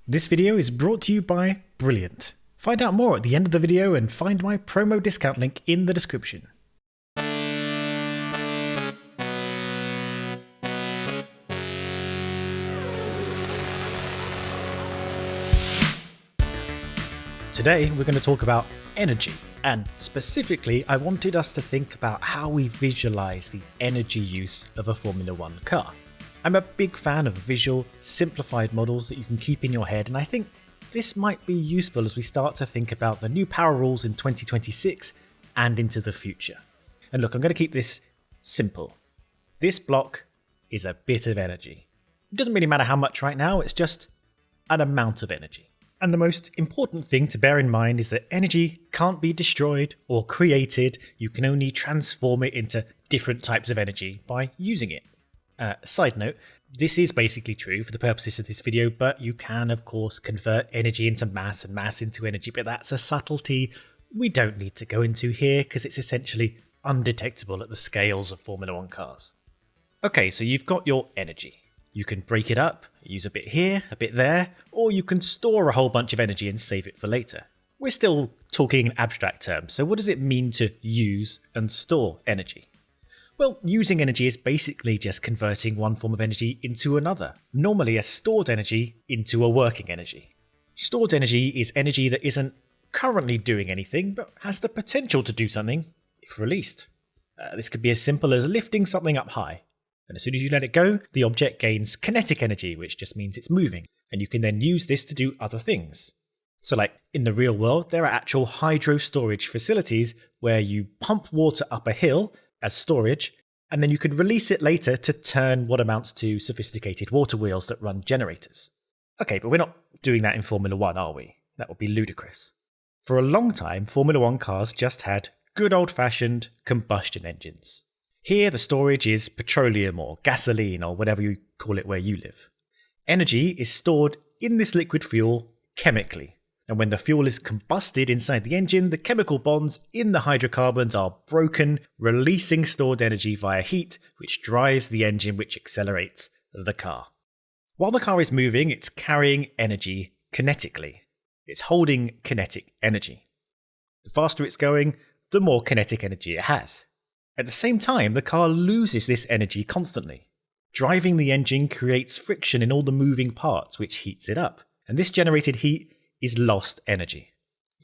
This video is brought to you by Brilliant. Find out more at the end of the video and find my promo discount link in the description. Today we're going to talk about energy, and specifically I wanted us to think about how we visualize the energy use of a Formula 1 car. I'm a big fan of visual, simplified models that you can keep in your head, and I think this might be useful as we start to think about the new power rules in 2026 and into the future. And look, I'm going to keep this simple. This block is a bit of energy. It doesn't really matter how much right now, it's just an amount of energy. And the most important thing to bear in mind is that energy can't be destroyed or created. You can only transform it into different types of energy by using it. Side note, this is basically true for the purposes of this video, but you can of course convert energy into mass and mass into energy, but that's a subtlety we don't need to go into here because it's essentially undetectable at the scales of Formula 1 cars. Okay, so you've got your energy. You can break it up, use a bit here, a bit there, or you can store a whole bunch of energy and save it for later. We're still talking in abstract terms, so what does it mean to use and store energy? Well, using energy is basically just converting one form of energy into another, normally a stored energy into a working energy. Stored energy is energy that isn't currently doing anything, but has the potential to do something if released. This could be as simple as lifting something up high, and as soon as you let it go, the object gains kinetic energy, which just means it's moving, and you can then use this to do other things. So like in the real world, there are actual hydro storage facilities where you pump water up a hill as storage, and then you could release it later to turn what amounts to sophisticated water wheels that run generators. Okay, but we're not doing that in Formula 1, are we? That would be ludicrous. For a long time, Formula 1 cars just had good old-fashioned combustion engines. Here, the storage is petroleum or gasoline or whatever you call it where you live. Energy is stored in this liquid fuel chemically. And when the fuel is combusted inside the engine, the chemical bonds in the hydrocarbons are broken, releasing stored energy via heat, which drives the engine, which accelerates the car. While the car is moving, it's carrying energy kinetically. It's holding kinetic energy. The faster it's going, the more kinetic energy it has. At the same time, the car loses this energy constantly. Driving the engine creates friction in all the moving parts, which heats it up. And this generated heat is lost energy.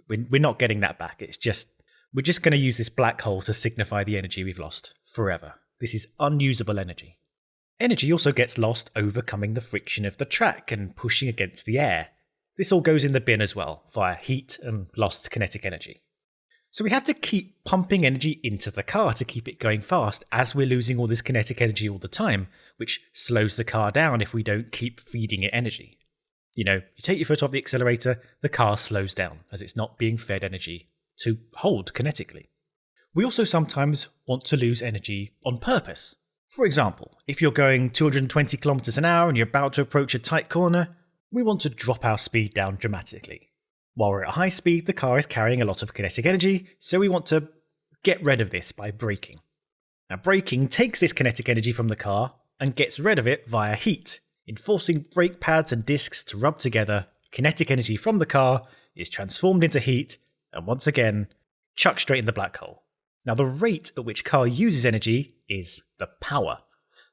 We're not getting that back. We're just going to use this black hole to signify the energy we've lost forever. This is unusable energy. Energy also gets lost overcoming the friction of the track and pushing against the air. This all goes in the bin as well, via heat and lost kinetic energy. So we have to keep pumping energy into the car to keep it going fast as we're losing all this kinetic energy all the time, which slows the car down if we don't keep feeding it energy. You know, you take your foot off the accelerator, the car slows down as it's not being fed energy to hold kinetically. We also sometimes want to lose energy on purpose. For example, if you're going 220 kilometers an hour and you're about to approach a tight corner, we want to drop our speed down dramatically. While we're at high speed, the car is carrying a lot of kinetic energy, so we want to get rid of this by braking. Now, braking takes this kinetic energy from the car and gets rid of it via heat. In forcing brake pads and discs to rub together, kinetic energy from the car is transformed into heat and once again chucked straight in the black hole. Now the rate at which car uses energy is the power.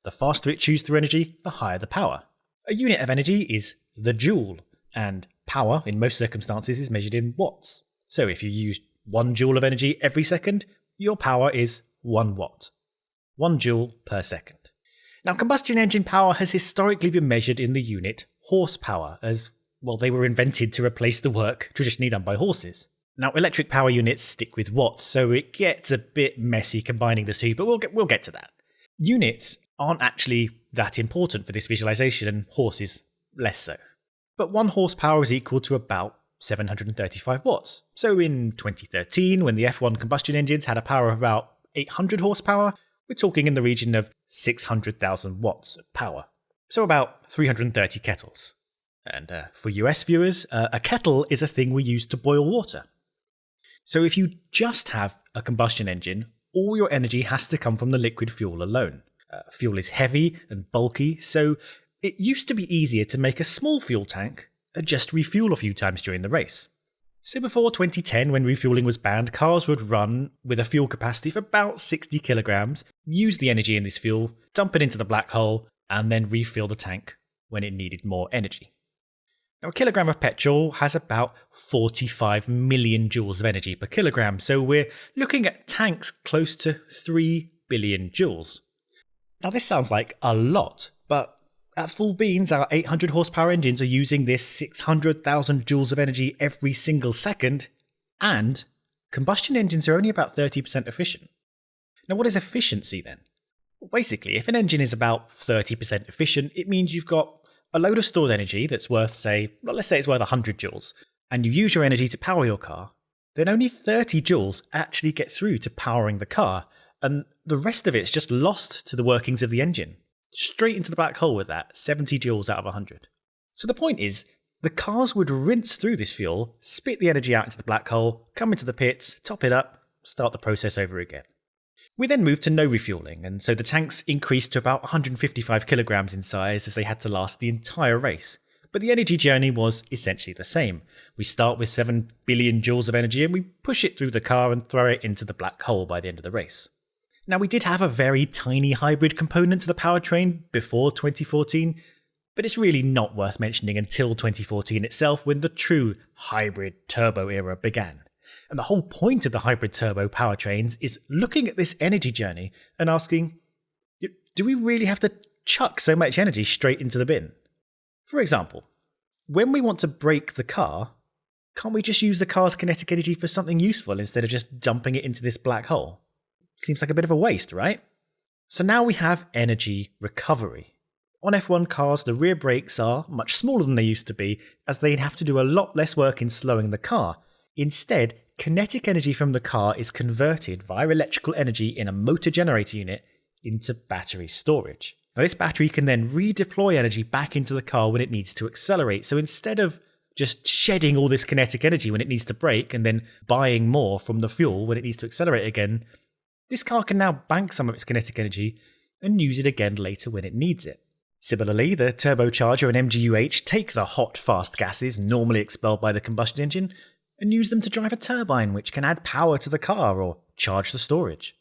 The faster it chews through energy, the higher the power. A unit of energy is the joule, and power in most circumstances is measured in watts. So if you use 1 joule of energy every second, your power is 1 watt. 1 joule per second. Now, combustion engine power has historically been measured in the unit horsepower, as, well, they were invented to replace the work traditionally done by horses. Now, electric power units stick with watts, so it gets a bit messy combining the two, but we'll get to that. Units aren't actually that important for this visualization, and horses less so. But 1 horsepower is equal to about 735 watts. So in 2013, when the F1 combustion engines had a power of about 800 horsepower, we're talking in the region of 600,000 watts of power. So about 330 kettles. And for US viewers, a kettle is a thing we use to boil water. So if you just have a combustion engine, all your energy has to come from the liquid fuel alone. Fuel is heavy and bulky, so it used to be easier to make a small fuel tank just refuel a few times during the race. So before 2010, when refueling was banned, cars would run with a fuel capacity of about 60 kilograms, use the energy in this fuel, dump it into the black hole, and then refill the tank when it needed more energy. Now, a kilogram of petrol has about 45 million joules of energy per kilogram, so we're looking at tanks close to 3 billion joules. Now, this sounds like a lot, but at full beans, our 800 horsepower engines are using this 600,000 joules of energy every single second, and combustion engines are only about 30% efficient. Now, what is efficiency then? Well, basically, if an engine is about 30% efficient, it means you've got a load of stored energy that's worth, let's say it's worth 100 joules, and you use your energy to power your car, then only 30 joules actually get through to powering the car, and the rest of it's just lost to the workings of the engine. Straight into the black hole with that, 70 joules out of 100. So the point is, the cars would rinse through this fuel, spit the energy out into the black hole, come into the pits, top it up, start the process over again. We then moved to no refueling, and so the tanks increased to about 155 kilograms in size as they had to last the entire race. But the energy journey was essentially the same. We start with 7 billion joules of energy and we push it through the car and throw it into the black hole by the end of the race. Now, we did have a very tiny hybrid component to the powertrain before 2014, but it's really not worth mentioning until 2014 itself, when the true hybrid turbo era began. And the whole point of the hybrid turbo powertrains is looking at this energy journey and asking, do we really have to chuck so much energy straight into the bin? For example, when we want to brake the car, can't we just use the car's kinetic energy for something useful instead of just dumping it into this black hole? Seems like a bit of a waste, right? So now we have energy recovery. On F1 cars, the rear brakes are much smaller than they used to be, as they'd have to do a lot less work in slowing the car. Instead, kinetic energy from the car is converted via electrical energy in a motor generator unit into battery storage. Now, this battery can then redeploy energy back into the car when it needs to accelerate. So instead of just shedding all this kinetic energy when it needs to brake and then buying more from the fuel when it needs to accelerate again, this car can now bank some of its kinetic energy and use it again later when it needs it. Similarly, the turbocharger and MGU-H take the hot, fast gases normally expelled by the combustion engine and use them to drive a turbine, which can add power to the car or charge the storage.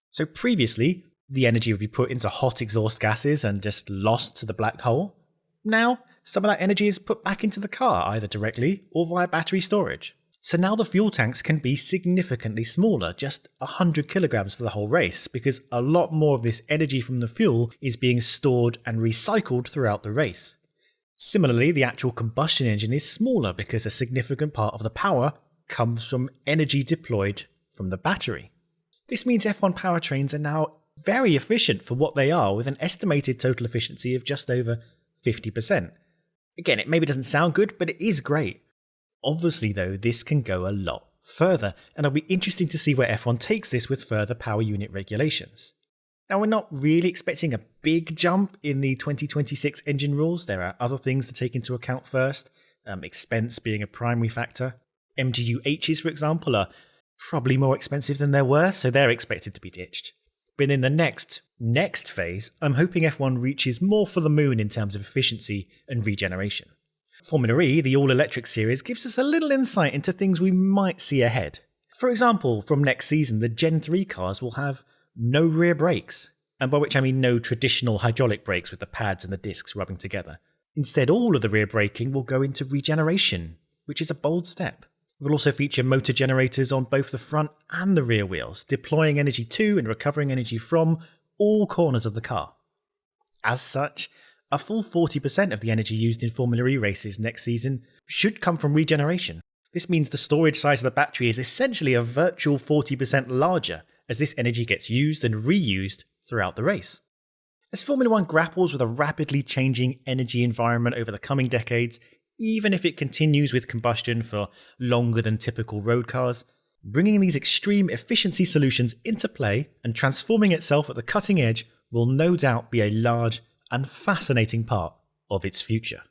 So previously, the energy would be put into hot exhaust gases and just lost to the black hole. Now, some of that energy is put back into the car, either directly or via battery storage. So now the fuel tanks can be significantly smaller, just 100 kilograms for the whole race, because a lot more of this energy from the fuel is being stored and recycled throughout the race. Similarly, the actual combustion engine is smaller because a significant part of the power comes from energy deployed from the battery. This means F1 powertrains are now very efficient for what they are, with an estimated total efficiency of just over 50%. Again, it maybe doesn't sound good, but it is great. Obviously, though, this can go a lot further, and it'll be interesting to see where F1 takes this with further power unit regulations. Now, we're not really expecting a big jump in the 2026 engine rules. There are other things to take into account first, expense being a primary factor. MGU-H's, for example, are probably more expensive than they're worth, so they're expected to be ditched. But in the next phase, I'm hoping F1 reaches more for the moon in terms of efficiency and regeneration. Formula E, the all-electric series, gives us a little insight into things we might see ahead. For example, from next season, the Gen 3 cars will have no rear brakes, and by which I mean no traditional hydraulic brakes with the pads and the discs rubbing together. Instead, all of the rear braking will go into regeneration, which is a bold step. It will also feature motor generators on both the front and the rear wheels, deploying energy to and recovering energy from all corners of the car. As such, a full 40% of the energy used in Formula E races next season should come from regeneration. This means the storage size of the battery is essentially a virtual 40% larger as this energy gets used and reused throughout the race. As Formula 1 grapples with a rapidly changing energy environment over the coming decades, even if it continues with combustion for longer than typical road cars, bringing these extreme efficiency solutions into play and transforming itself at the cutting edge will no doubt be a large and fascinating part of its future.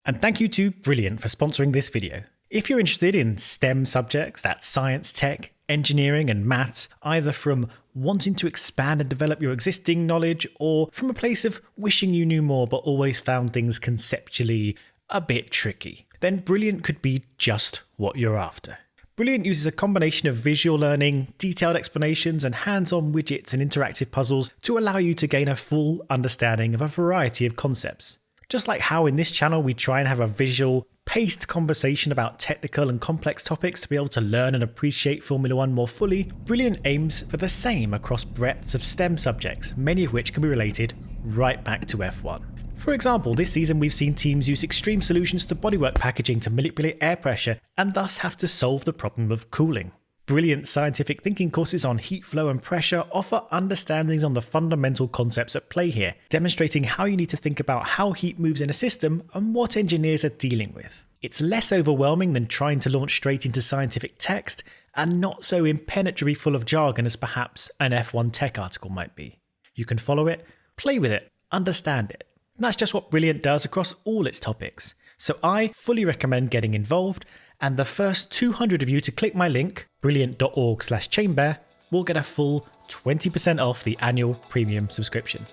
And thank you to Brilliant for sponsoring this video. If you're interested in STEM subjects, that's science, tech, engineering and maths, either from wanting to expand and develop your existing knowledge or from a place of wishing you knew more but always found things conceptually a bit tricky, then Brilliant could be just what you're after. Brilliant uses a combination of visual learning, detailed explanations, and hands-on widgets and interactive puzzles to allow you to gain a full understanding of a variety of concepts. Just like how in this channel we try and have a visual, paced conversation about technical and complex topics to be able to learn and appreciate Formula One more fully, Brilliant aims for the same across breadths of STEM subjects, many of which can be related right back to F1. For example, this season we've seen teams use extreme solutions to bodywork packaging to manipulate air pressure and thus have to solve the problem of cooling. Brilliant scientific thinking courses on heat flow and pressure offer understandings on the fundamental concepts at play here, demonstrating how you need to think about how heat moves in a system and what engineers are dealing with. It's less overwhelming than trying to launch straight into scientific text and not so impenetrably full of jargon as perhaps an F1 tech article might be. You can follow it, play with it, understand it. And that's just what Brilliant does across all its topics. So I fully recommend getting involved, and the first 200 of you to click my link, brilliant.org/chainbear, will get a full 20% off the annual premium subscription.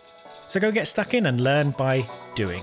So go get stuck in and learn by doing.